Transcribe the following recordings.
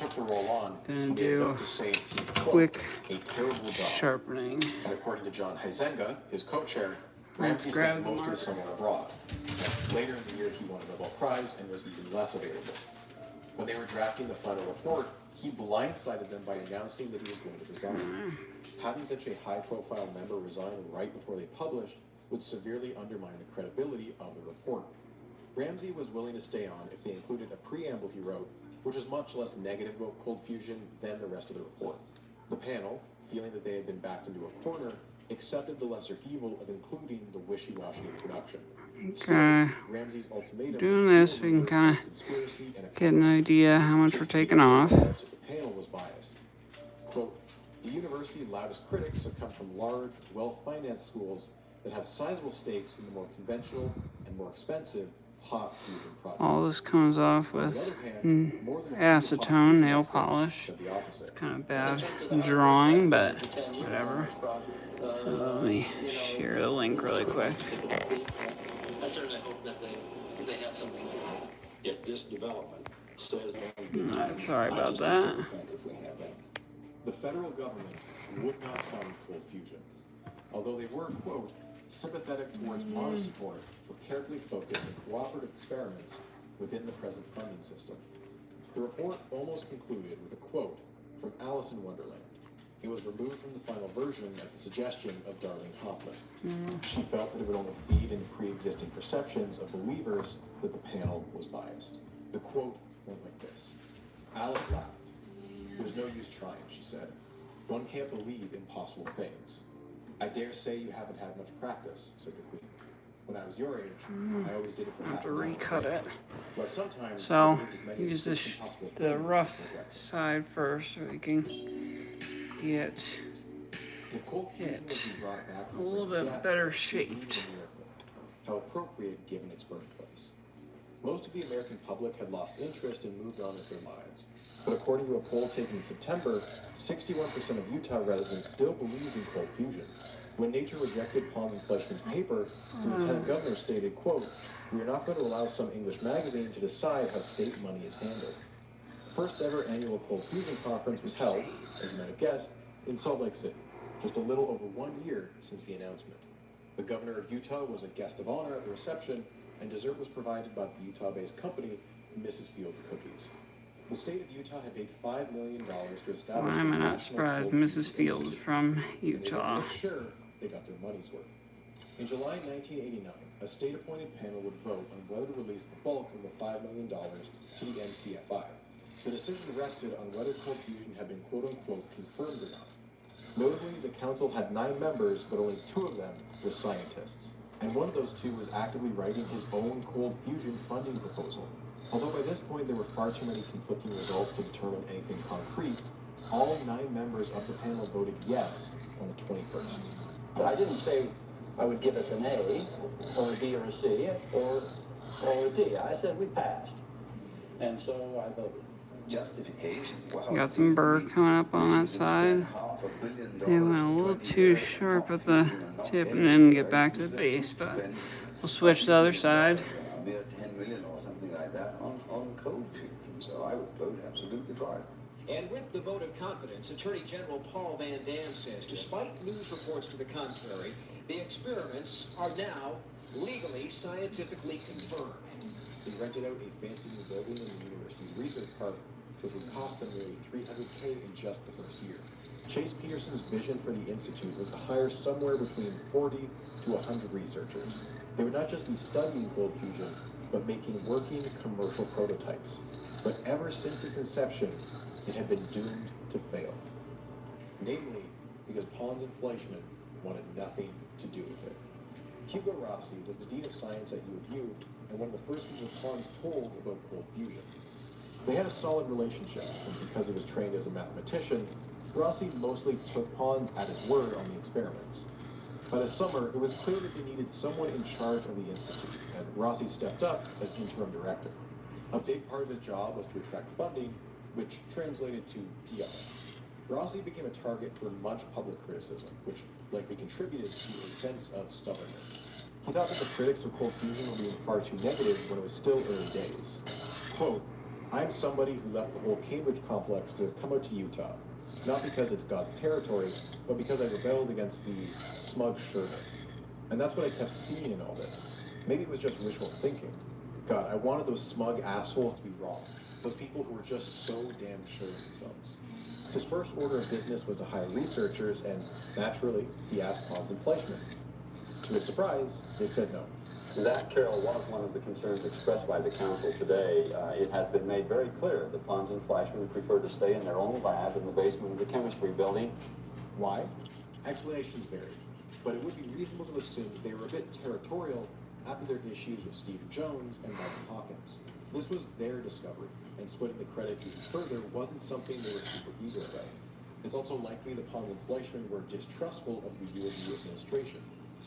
took the role on, Gonna he made a do note to say it seemed, quote, quick a terrible job. sharpening. And according to John Huizenga, his co-chair, Ramsey spent most of the summer abroad. Later in the year, he won a Nobel Prize and was even less available. When they were drafting the final report, he blindsided them by announcing that he was going to resign. Having such a high-profile member resign right before they published would severely undermine the credibility of the report. Ramsey was willing to stay on if they included a preamble he wrote, which was much less negative about cold fusion than the rest of the report. The panel, feeling that they had been backed into a corner, accepted the lesser evil of including the wishy-washy introduction. Okay, Ramsey's ultimatum doing this, we can kind of get an idea how much we're taking off. The panel was biased. Quote, the university's loudest critics have come from large, well-financed schools that have sizable stakes in the more conventional and more expensive hot fusion projects. All this comes off with acetone nail polish. It's kind of bad drawing, but whatever. Let me share the link really quick. I certainly hope that they have something. If this development says Sorry about that. The federal government would not fund cold fusion, although they were, quote, sympathetic towards modest support for carefully focused and cooperative experiments within the present funding system. The report almost concluded with a quote from Alice in Wonderland. It was removed from the final version at the suggestion of Darlene Hoffman. She felt that it would only feed into pre-existing perceptions of believers that the panel was biased. The quote went like this. Alice laughed. There's no use trying, she said. One can't believe impossible things. I dare say you haven't had much practice, said the Queen. When I was your age, I always did it for half to recut it. But sometimes So use the rough side first so we can get it a little bit better shaped. How appropriate given its birthplace. Most of the American public had lost interest and moved on with their lives. But according to a poll taken in September, 61% of Utah residents still believed in cold fusion. When Nature rejected Pons and Fleischman's paper, the lieutenant governor stated, quote, we are not going to allow some English magazine to decide how state money is handled. The first ever annual cold fusion conference was held, as you might have guessed, in Salt Lake City, just a little over 1 year since the announcement. The governor of Utah was a guest of honor at the reception, and dessert was provided by the Utah-based company, Mrs. Fields Cookies. The state of Utah had paid $5 million to establish. Why am I not surprised? Mrs. Fields from Utah. Make sure they got their money's worth. In July 1989, a state-appointed panel would vote on whether to release the bulk of the $5 million to the NCFI. The decision rested on whether cold fusion had been quote-unquote confirmed or not. Notably, the council had 9 members, but only 2 of them were scientists. And one of those 2 was actively writing his own cold fusion funding proposal. Although by this point there were far too many conflicting results to determine anything concrete, all 9 members of the panel voted yes on the 21st. I didn't say I would give us an A, or a B, or a C, or a D. I said we passed. And so I voted. Justification. Got some burr coming up on that side. They went a little too sharp at the tip and then get back to the base, but we'll switch to the other side. A mere 10 million or something like that on cold fusion. So I would vote absolutely for it. And with the vote of confidence, Attorney General Paul Van Dam says, despite news reports to the contrary, the experiments are now legally, scientifically confirmed. They rented out a fancy new building in the university's research park, which would cost them nearly $300K in just the first year. Chase Peterson's vision for the institute was to hire somewhere between 40 to 100 researchers. They would not just be studying cold fusion, but making working commercial prototypes. But ever since its inception, it had been doomed to fail. Namely, because Pons and Fleischman wanted nothing to do with it. Hugo Rossi was the Dean of Science at U of U, and one of the first people Pons told about cold fusion. They had a solid relationship, and because he was trained as a mathematician, Rossi mostly took Pons at his word on the experiments. By the summer, it was clear that they needed someone in charge of the institute, and Rossi stepped up as interim director. A big part of his job was to attract funding, which translated to PR. Rossi became a target for much public criticism, which likely contributed to a sense of stubbornness. He thought that the critics of cold fusion were being far too negative when it was still early days. Quote, I'm somebody who left the whole Cambridge complex to come out to Utah. Not because it's God's territory, but because I rebelled against the smug sureness. And that's what I kept seeing in all this. Maybe it was just wishful thinking. God, I wanted those smug assholes to be wrong. Those people who were just so damn sure of themselves. His first order of business was to hire researchers, and naturally, he asked Pons and Fleischmann. To his surprise, they said no. That, Carol, was one of the concerns expressed by the council today. It has been made very clear that Pons and Fleischmann prefer to stay in their own lab in the basement of the chemistry building. Why? Explanations vary, but it would be reasonable to assume that they were a bit territorial after their issues with Stephen Jones and Martin Hawkins. This was their discovery, and splitting the credit even further wasn't something they were super eager about. It's also likely that Pons and Fleischmann were distrustful of the UAB administration,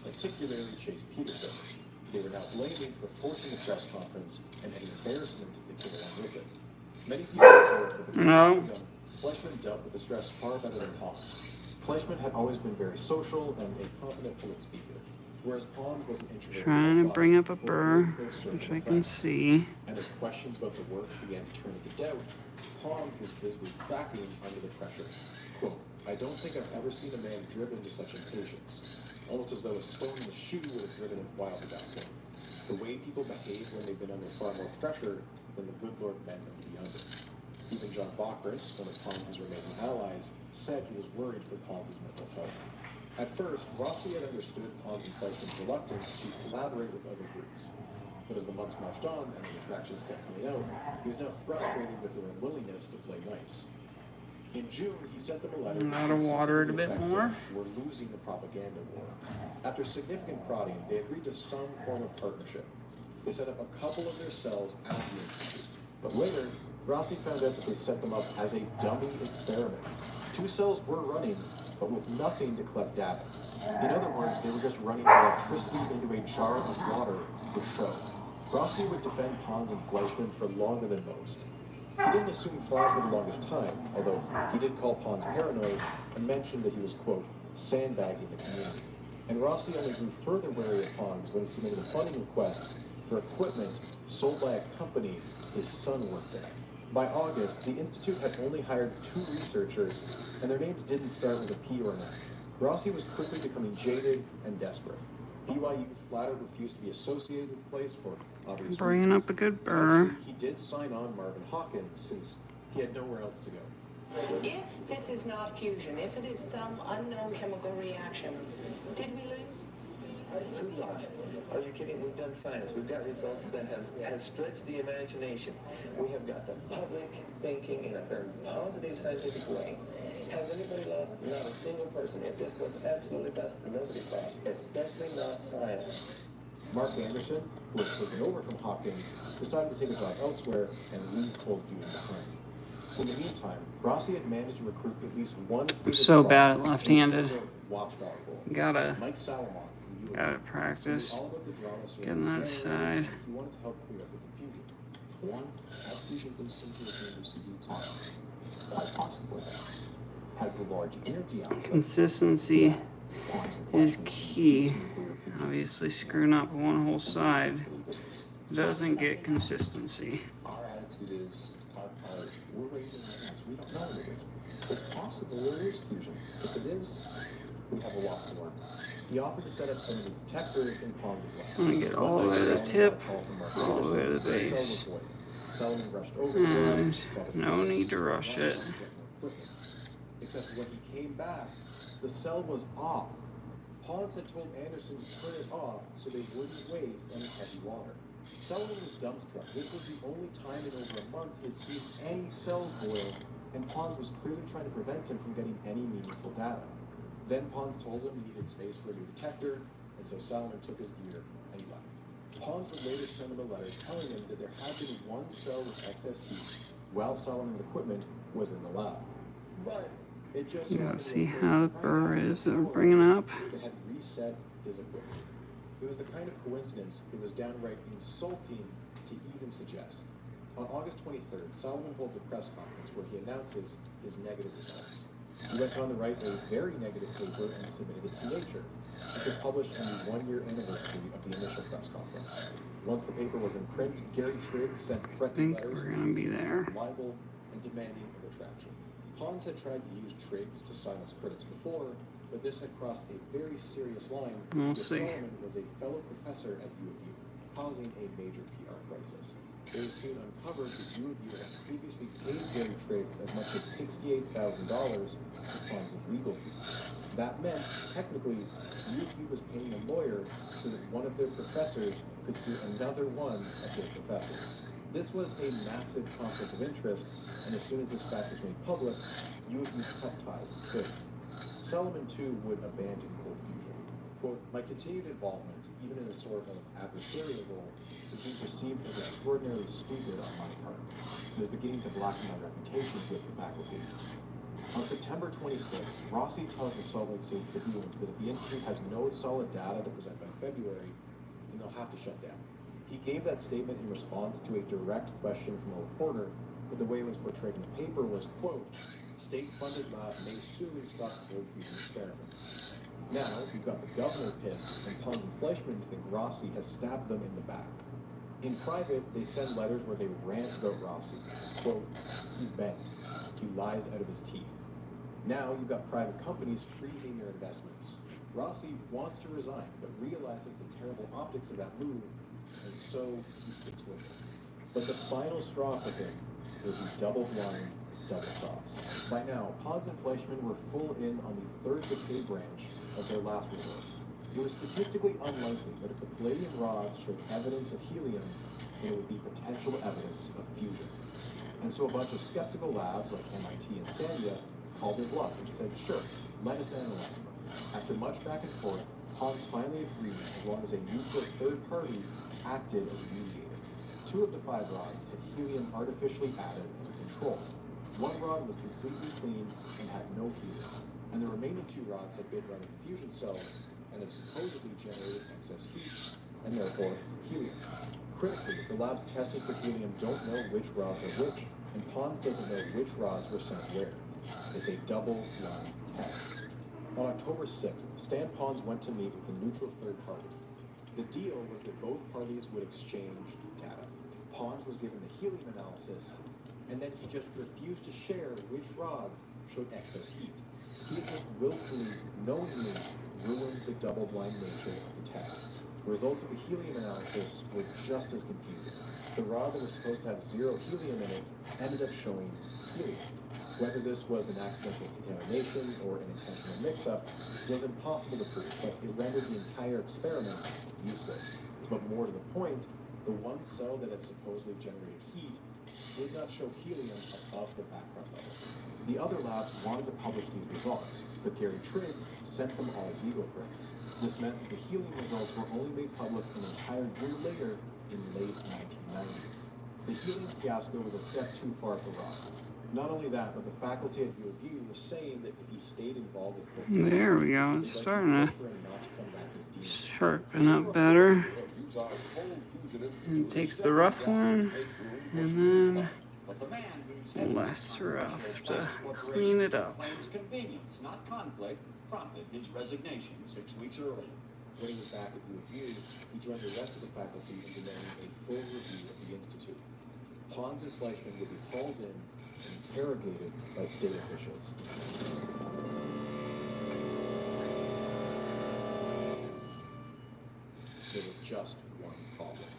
particularly Chase Peterson. They were now blaming for forcing the press conference and any embarrassment that came along with it. Many people observed that between them, Fleischmann dealt with the stress far better than Pons. Fleischmann had always been very social and a confident public speaker, whereas Pons was an introverted. Trying to bring up a burr, which I can see. And as questions about the work began to turn into doubt, Pons was visibly cracking under the pressure. Quote, I don't think I've ever seen a man driven to such impatience. Almost as though a stone in the shoe would have driven him wild at that point. The way people behave when they've been under far more pressure than the good Lord meant them to be under. Even John Bockris, one of Pons' remaining allies, said he was worried for Pons' mental health. At first, Rossi had understood Pons and Fleischmann's reluctance to collaborate with other groups. But as the months marched on and the attractions kept coming out, he was now frustrated with their unwillingness to play nice. In June, he sent them a letter. Gotta water it a bit more. We're losing the propaganda war. After significant prodding, they agreed to some form of partnership. They set up a couple of their cells at the institute. But later, Rossi found out that they set them up as a dummy experiment. 2 cells were running, but with nothing to collect data. In other words, they were just running electricity into a jar of water to show. Rossi would defend Pons and Fleischmann for longer than most. He didn't assume far for the longest time, although he did call Pons paranoid and mentioned that he was, quote, sandbagging the community. And Rossi only grew further wary of Pons when he submitted a funding request for equipment sold by a company his son worked at. By August, the Institute had only hired 2 researchers, and their names didn't start with a P or an F. Rossi was quickly becoming jaded and desperate. BYU flat out refused to be associated with the place for obvious Bringing reasons. up a good burr. Actually, he did sign on Marvin Hawkins since he had nowhere else to go. If this is not fusion, if it is some unknown chemical reaction, did we lose? Who lost? Are you kidding? We've done science. We've got results that has stretched the imagination. We have got the public thinking in a very positive scientific way. Has anybody lost? Not a single person. If this was absolutely best, nobody's lost, especially not science. Mark Anderson, who had taken over from Hawkins, decided to take a job elsewhere and leave cold duty behind. In the meantime, Rossi had managed to recruit at least one. So bad at left-handed. Watchdog role. Gotta Mike Salomon from UAB. Gotta practice. All about the drama Getting that aside. He wanted to help clear up the confusion. One, has fusion been simply a University of Utah? Quite possibly. Has a large energy output. Consistency is key. Obviously, screwing up one whole side doesn't get consistency. Our attitude is, we're raising our hands. We don't know what it is. It's possible there is fusion. If it is, we have a lot to learn. He offered to set up some of the detectors in Pons' lab. I'm gonna get all the way to the tip, all the way to the base. Salomon rushed over And no need to rush it. Except when he came back, the cell was off. Pons had told Anderson to turn it off so they wouldn't waste any heavy water. Salomon was dumbstruck. This was the only time in over a month he had seen any cells boil, and Pons was clearly trying to prevent him from getting any meaningful data. Then Pons told him he needed space for a new detector, and so Salomon took his gear and he left. Pons would later send him a letter telling him that there had been one cell with excess heat while Salomon's equipment was in the lab. But it just You gotta see how the burr is that we're bringing up. that had reset his equipment. It was the kind of coincidence it was downright insulting to even suggest. On August 23rd, Salomon holds a press conference where he announces his negative results. He went on to write a very negative paper and submitted it to Nature. It was published on the 1-year anniversary of the initial press conference. Once the paper was in print, Gary Triggs sent I threatening think letters we're gonna be there. libel and demanding a retraction. Pons had tried to use Triggs to silence critics before, but this had crossed a very serious line We'll because see. Solomon was a fellow professor at U of U, causing a major PR crisis. It was soon uncovered that U of U had previously paid Gary Triggs as much as $68,000 for Pons' legal fees. That meant, technically, U of U was paying a lawyer so that one of their professors could sue another one of their professors. This was a massive conflict of interest, and as soon as this fact was made public, U of U cut ties with Triggs. Solomon, too, would abandon Cold Fusion. Quote, my continued involvement, even in a sort of adversarial role, was being perceived as extraordinarily stupid on my part. It was beginning to blacken my reputation with the faculty. On September 26th, Rossi tells the Salt Lake City Tribune that if the Institute has no solid data to present by February, then they'll have to shut down. He gave that statement in response to a direct question from a reporter, but the way it was portrayed in the paper was, quote, state-funded lab may soon stop cold fusion experiments. Now, you've got the governor pissed, and Pons and Fleischman think Rossi has stabbed them in the back. In private, they send letters where they rant about Rossi. Quote, he's bent. He lies out of his teeth. Now, you've got private companies freezing their investments. Rossi wants to resign, but realizes the terrible optics of that move, and so he sticks with it. But the final straw for him was the double-blind double cross. By now, Pons and Fleischman were full in on the third decay branch of their last resort. It was statistically unlikely that if the palladium rods showed evidence of helium, then it would be potential evidence of fusion. And so a bunch of skeptical labs like MIT and Sandia called their bluff and said, sure, let us analyze them. After much back and forth, Pons finally agreed as long as a neutral third party acted as a mediator. 2 of the 5 rods had helium artificially added as a control. 1 rod was completely clean and had no helium, and the remaining 2 rods had been running fusion cells and had supposedly generated excess heat, and therefore helium. Critically, the labs testing for helium don't know which rods are which, and Pons doesn't know which rods were sent where. It's a double-blind test. On October 6th, Stan Pons went to meet with the neutral third party. The deal was that both parties would exchange data. Pons was given the helium analysis, and then he just refused to share which rods showed excess heat. He had just willfully, knowingly ruined the double-blind nature of the test. The results of the helium analysis were just as confusing. The rod that was supposed to have 0 helium in it ended up showing helium. Whether this was an accidental contamination or an intentional mix-up was impossible to prove, but it rendered the entire experiment useless. But more to the point, the one cell that had supposedly generated heat did not show helium above the background level. The other labs wanted to publish these results, but Gary Triggs sent them all legal threats. This meant that the helium results were only made public an entire year later in late 1990. The helium fiasco was a step too far for Rossi. Not only that, but the faculty at U of U were saying that if he stayed involved in There we go. It's starting to sharpen up better. And takes the rough one, and then less rough to clean it up. Convenience, not conflict, prompted his resignation 6 weeks earlier. When he was back at U of U, he joined the rest of the faculty in demanding a full review of the Institute. Pons and Fleischman would be hauled in and interrogated by state officials. There was just one problem.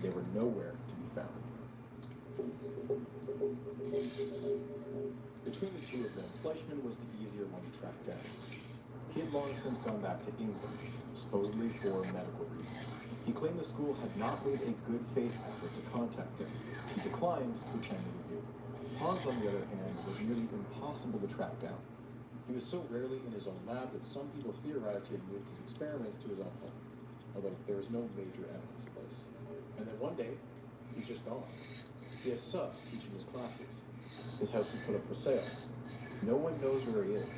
They were nowhere to be found. Between the 2 of them, Fleischman was the easier one to track down. He had long since gone back to England, supposedly for medical reasons. He claimed the school had not made a good faith effort to contact him. He declined to attend the review. Pons, on the other hand, was nearly impossible to track down. He was so rarely in his own lab that some people theorized he had moved his experiments to his own home, although there was no major evidence of this. And then one day, he's just gone. He has subs teaching his classes. His house was put up for sale. No one knows where he is.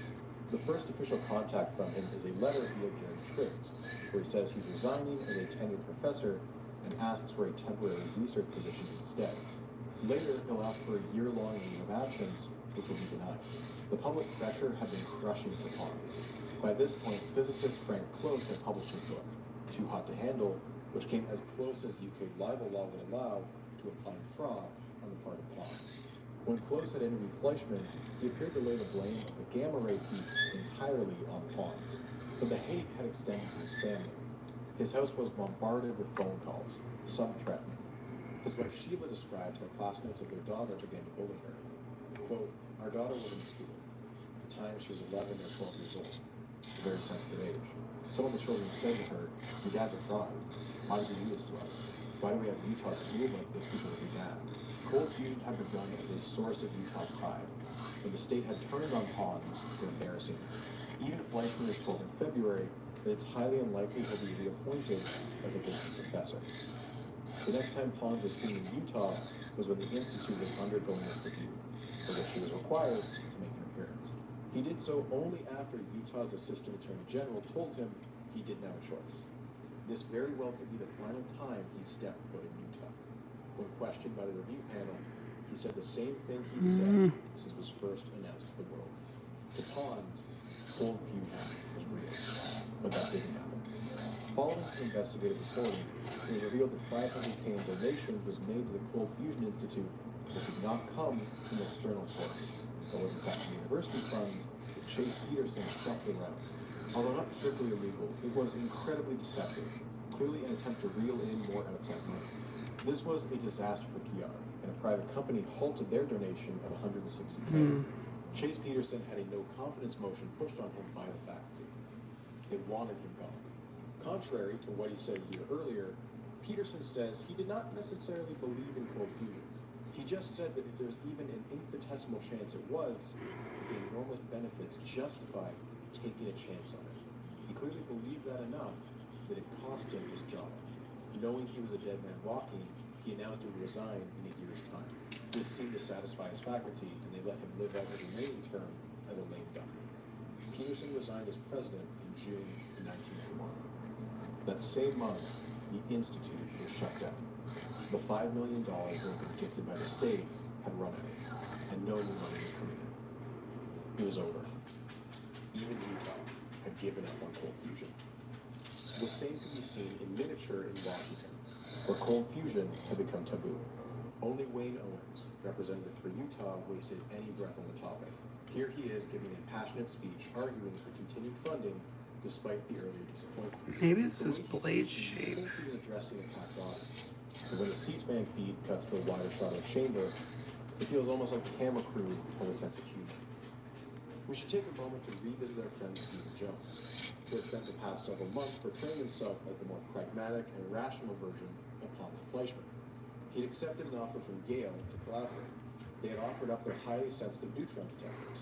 The first official contact from him is a letter via Gary Triggs, where he says he's resigning as a tenured professor and asks for a temporary research position instead. Later, he'll ask for a year-long leave of absence, which will be denied. The public pressure had been crushing for Pons. By this point, physicist Frank Close had published his book, Too Hot to Handle, which came as close as UK libel law would allow to implying fraud on the part of Pons. When Close had interviewed Fleischman, he appeared to lay the blame of the gamma ray peaks entirely on Pons, but the hate had extended to his family. His house was bombarded with phone calls, some threatening. His wife Sheila described how classmates of their daughter began to bully her. Quote, "Our daughter was in school. At the time she was 11 or 12 years old, a very sensitive age. Some of the children said to her, 'Your dad's a fraud. Why did you do this to us? Why do we have Utah schooled like this because of your dad?' Cold Fusion had begun as a source of Utah pride, but the state had turned on Pons for embarrassing it. Even Fleischman was told in February that it's highly unlikely he'll be reappointed as a business professor. The next time Pons was seen in Utah was when the Institute was undergoing its review, for which he was required to make an appearance. He did so only after Utah's Assistant Attorney General told him he didn't have a choice. This very well could be the final time he stepped foot in Utah. When questioned by the review panel, he said the same thing he'd said since it was first announced to the world. To Pons, Cold Fusion was real, but that didn't happen. Following some investigative reporting, it was revealed that $500K in donations was made to the Cold Fusion Institute that did not come from an external source, but was in fact university funds that Chase Peterson shopped around. Although not strictly illegal, it was incredibly deceptive, clearly an attempt to reel in more outside money. This was a disaster for PR, and a private company halted their donation of $160K. Chase Peterson had a no-confidence motion pushed on him by the faculty. They wanted him gone. Contrary to what he said a year earlier, Peterson says he did not necessarily believe in cold fusion. He just said that if there's even an infinitesimal chance it was, the enormous benefits justified taking a chance on it. He clearly believed that enough that it cost him his job. Knowing he was a dead man walking, he announced he would resign in a year's time. This seemed to satisfy his faculty, and they let him live out his remaining term as a lame duck. Peterson resigned as president in June 1991. That same month, the Institute was shut down. The $5 million that had been gifted by the state had run out, and no new money was coming in. It was over. Even Utah had given up on cold fusion. The same could be seen in miniature in Washington, where cold fusion had become taboo. Only Wayne Owens, representative for Utah, wasted any breath on the topic. Here he is giving a passionate speech arguing for continued funding despite the earlier disappointments. Maybe it's this blade shape. He was addressing a past audience. But when the C-SPAN feed cuts to a wider shot of the chamber, it feels almost like the camera crew has a sense of humor. We should take a moment to revisit our friend Stephen Jones, who has spent the past several months portraying himself as the more pragmatic and rational version of Pons and Fleischman. He'd accepted an offer from Yale to collaborate. They had offered up their highly sensitive neutron detectors.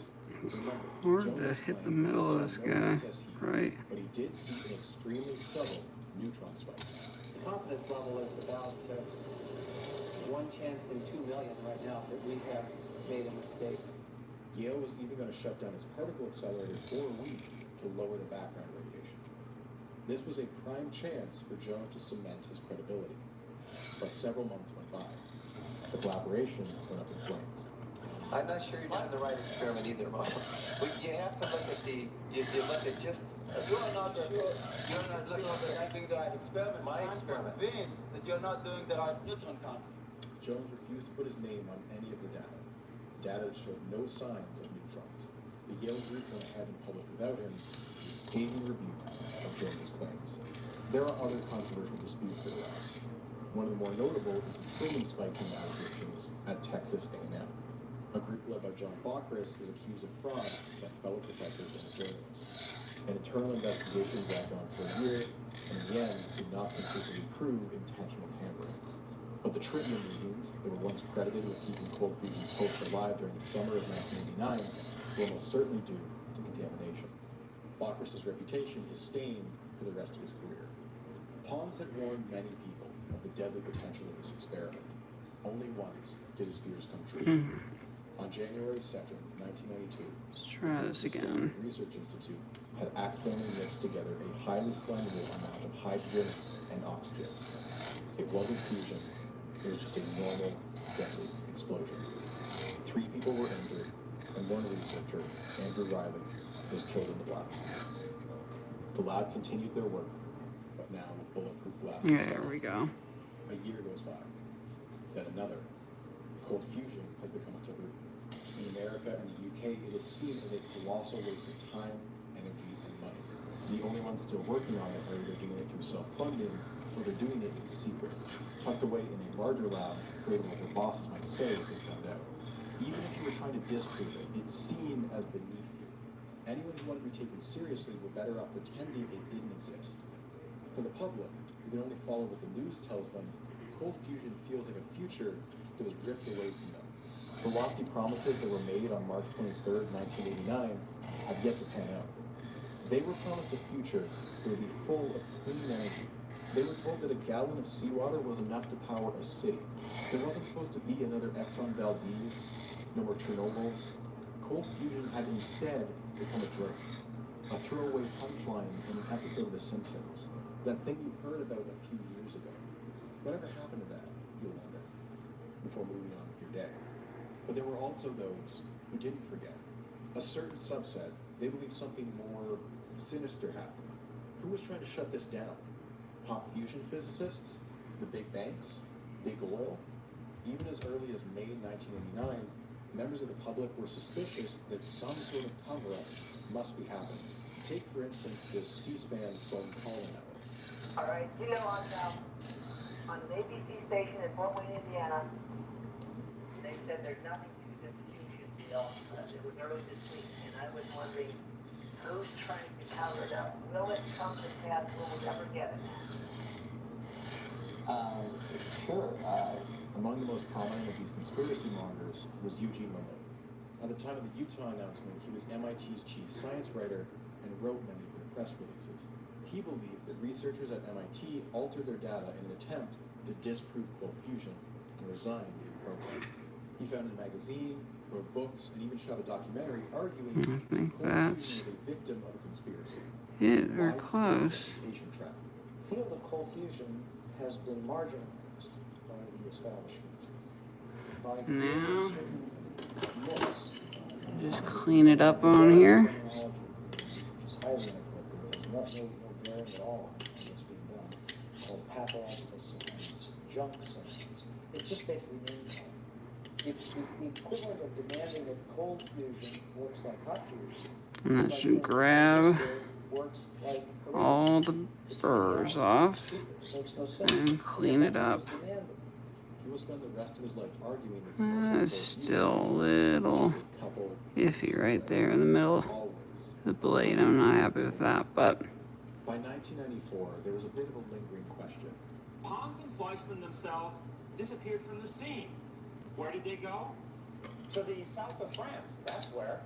Hard to hit the middle of this guy, right? But he did see an extremely subtle neutron spike. The confidence level is about 1 chance in 2 million right now that we have made a mistake. Yale was even going to shut down its particle accelerator for a week to lower the background radiation. This was a prime chance for Jones to cement his credibility. But several months went by. The collaboration went up in flames. I'm not sure you're doing the right experiment either, Bob. You have to look at you look at just... You're not sure that I'm doing the right experiment. My experiment. I'm convinced that you're not doing the right neutron counting. Jones refused to put his name on any of the data that showed no signs of neutrons. The Yale group went ahead and published without him a scathing review of Jones's claims. There are other controversial disputes that arise. One of the more notable is the Truman spiking allegations at Texas A&M. A group led by John Bockris is accused of fraud by fellow professors and journalists. An internal investigation dragged on for a year, and in the end did not conclusively prove intentional tampering. But the Tribune meetings that were once credited with keeping cold fusion hopes alive during the summer of 1989 were almost certainly due to contamination. Bockris' reputation is stained for the rest of his career. Pons had warned many people of the deadly potential of this experiment. Only once did his fears come true. On January 2nd, 1992, Let's try this the again. Stanford Research Institute had accidentally mixed together a highly flammable amount of hydrogen and oxygen. It wasn't fusion, it was just a normal, deadly explosion. 3 people were injured, and one researcher, Andrew Riley, was killed in the blast. The lab continued their work, but out now with bulletproof glass. Yeah, there we go. A year goes by. Then another. Cold fusion has become a taboo. In America and the UK, it is seen as a colossal waste of time, energy, and money. The only ones still working on it are either doing it through self-funding or they're doing it in secret, tucked away in a larger lab, creating what their bosses might say if they found out. Even if you were trying to disprove it, it's seen as beneath you. Anyone who wanted to be taken seriously were better off pretending it didn't exist. For the public, who can only follow what the news tells them, cold fusion feels like a future that was ripped away from them. The lofty promises that were made on March 23rd, 1989 have yet to pan out. They were promised a future that would be full of clean energy. They were told that a gallon of seawater was enough to power a city. There wasn't supposed to be another Exxon Valdez, no more Chernobyls. Cold fusion had instead become a joke, a throwaway punchline in an episode of The Simpsons. That thing you heard about a few years ago. Whatever happened to that, you wonder, before moving on with your day. But there were also those who didn't forget. A certain subset, they believed something more sinister happened. Who was trying to shut this down? Hot fusion physicists? The big banks? Big oil? Even as early as May 1989, members of the public were suspicious that some sort of cover-up must be happening. Take, for instance, this C-SPAN phone calling hour. All right, you know, on an ABC station in Fort Wayne, Indiana, they said there's nothing to this fusion deal. It was early this week, and I was wondering who's trying to cover it up. Will it come to pass? Will we ever get it? Sure. Among the most prominent of these conspiracy mongers was Eugene Malone. At the time of the Utah announcement, he was MIT's chief science writer and wrote many of their press releases. He believed that researchers at MIT altered their data in an attempt to disprove cold fusion and resigned in protest. He founded a magazine, wrote books, and even shot a documentary arguing I think cold that's fusion is a victim of a conspiracy. it. We're close. Reputation trap. The field of cold fusion has been marginalized by the establishment. By Now, certain myths. just clean it up on here. Terminology, which is highly inappropriate. There's no bearing at all on what's being done. Called pathological science, junk science. It's just basically the equivalent of demanding that cold fusion works like hot fusion. And that It's like should saying grab works like all the burrs off makes no sense. and clean it up. He will spend the rest of his life arguing that That's still a little iffy right there in the middle. always. The blade, I'm not happy with that, but By 1994, there was a bit of a lingering question. Pons and Fleischmann themselves disappeared from the scene. Where did they go? To the south of France, that's where.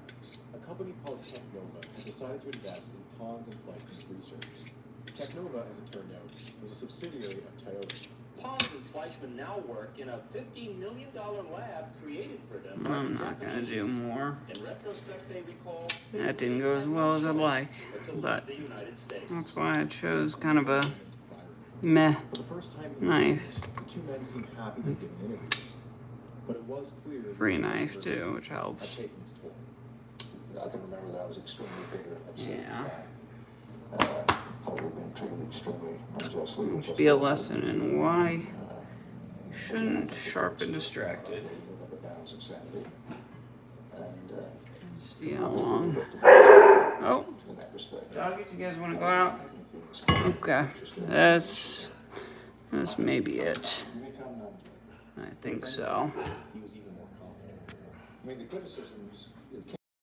A company called Technova had decided to invest in Pons and Fleischmann's research. Technova, as it turned out, was a subsidiary of Toyota. Pons and Fleischmann now work in a $50 million lab created for them. I'm not gonna do more. In retrospect, they recall That didn't go as well as I'd like, but the United States. that's why I chose kind of a meh For the first time in knife. years, the two men seemed happy to give interviews. But it was clear that Free the knife controversy too, which had helps. taken its toll. I can remember that I was extremely bitter at the same Yeah. time. I would have been treated extremely unjustly. Which be a lesson in why you shouldn't sharpen distracted. Within the bounds of sanity. And Let's see how long. Oh, in that respect, doggies, you guys want to go out? Okay, that's maybe it. I think so. He was even more confident. I mean, the criticisms,